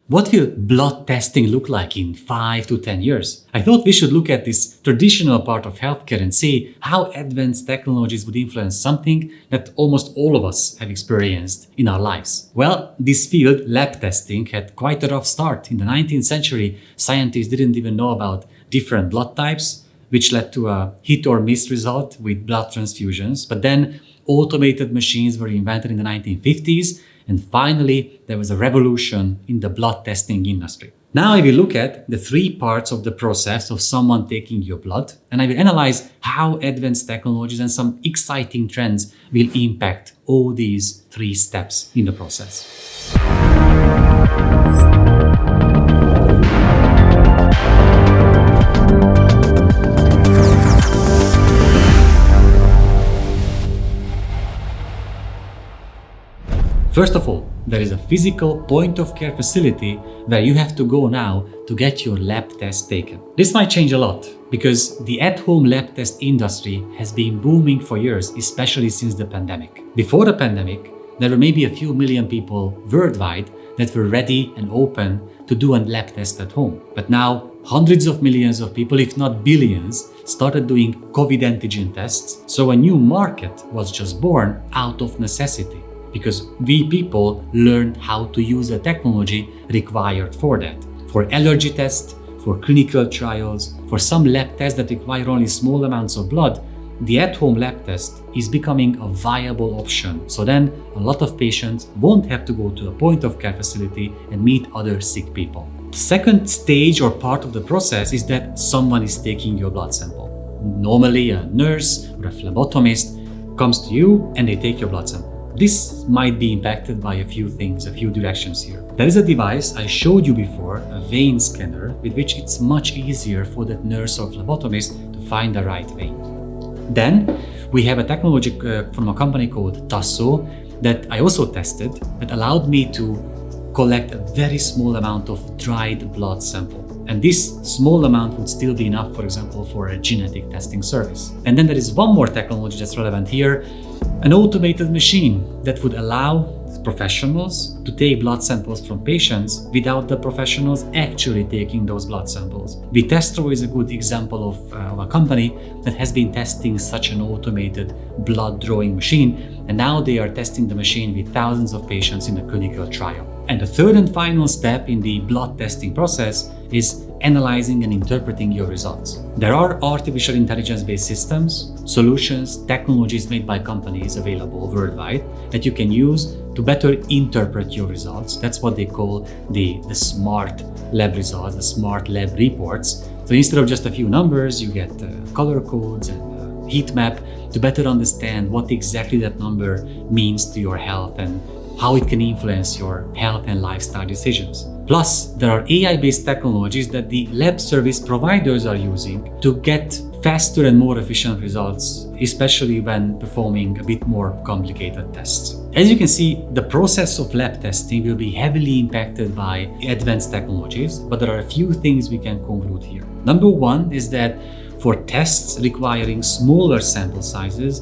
What will blood testing look like in 5 to 10 years? I thought we should look at this traditional part of healthcare and see how advanced technologies would influence something that almost all of us have experienced in our lives. Well, this field, lab testing, had quite a rough start. In the 19th century, scientists didn't even know about different blood types, which led to a hit or miss result with blood transfusions. But then automated machines were invented in the 1950s. And finally, there was a revolution in the blood testing industry. Now I will look at the 3 parts of the process of someone taking your blood, and I will analyze how advanced technologies and some exciting trends will impact all these 3 steps in the process. First of all, there is a physical point-of-care facility where you have to go now to get your lab test taken. This might change a lot because the at-home lab test industry has been booming for years, especially since the pandemic. Before the pandemic, there were maybe a few million people worldwide that were ready and open to do a lab test at home. But now, hundreds of millions of people, if not billions, started doing COVID antigen tests. So a new market was just born out of necessity, because we people learned how to use the technology required for that. For allergy tests, for clinical trials, for some lab tests that require only small amounts of blood, the at-home lab test is becoming a viable option. So then a lot of patients won't have to go to a point-of-care facility and meet other sick people. The second stage or part of the process is that someone is taking your blood sample. Normally a nurse or a phlebotomist comes to you and they take your blood sample. This might be impacted by a few things, a few directions here. There is a device I showed you before, a vein scanner, with which it's much easier for that nurse or phlebotomist to find the right vein. Then we have a technology from a company called Tasso that I also tested that allowed me to collect a very small amount of dried blood sample. And this small amount would still be enough, for example, for a genetic testing service. And then there is one more technology that's relevant here, an automated machine that would allow professionals to take blood samples from patients without the professionals actually taking those blood samples. Vitestro is a good example of a company that has been testing such an automated blood drawing machine, and now they are testing the machine with thousands of patients in a clinical trial. And the third and final step in the blood testing process is analyzing and interpreting your results. There are artificial intelligence-based systems, solutions, technologies made by companies available worldwide that you can use to better interpret your results. That's what they call the smart lab results, the smart lab reports. So instead of just a few numbers, you get color codes and heat map to better understand what exactly that number means to your health and how it can influence your health and lifestyle decisions. Plus, there are AI-based technologies that the lab service providers are using to get faster and more efficient results, especially when performing a bit more complicated tests. As you can see, the process of lab testing will be heavily impacted by advanced technologies, but there are a few things we can conclude here. Number one is that for tests requiring smaller sample sizes,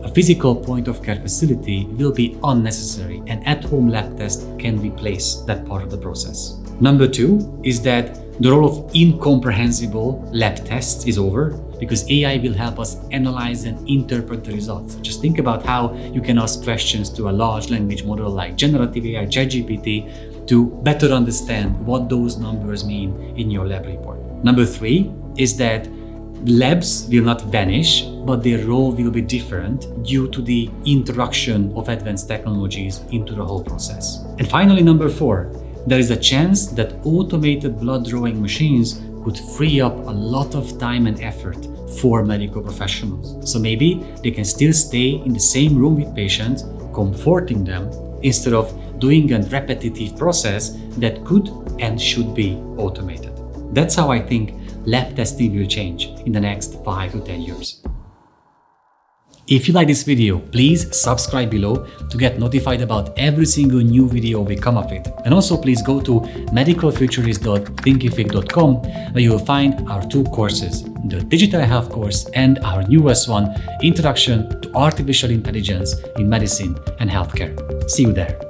a physical point-of-care facility will be unnecessary, and at-home lab test can replace that part of the process. Number two is that the role of incomprehensible lab tests is over, because AI will help us analyze and interpret the results. Just think about how you can ask questions to a large language model like generative AI, ChatGPT, to better understand what those numbers mean in your lab report. Number three is that labs will not vanish, but their role will be different due to the introduction of advanced technologies into the whole process. And finally, number four, there is a chance that automated blood drawing machines could free up a lot of time and effort for medical professionals. So maybe they can still stay in the same room with patients, comforting them, instead of doing a repetitive process that could and should be automated. That's how I think lab testing will change in the next 5 to 10 years. If you like this video, please subscribe below to get notified about every single new video we come up with. And also please go to medicalfuturist.thinkific.com where you will find our 2 courses, the Digital Health course and our newest one, Introduction to Artificial Intelligence in Medicine and Healthcare. See you there.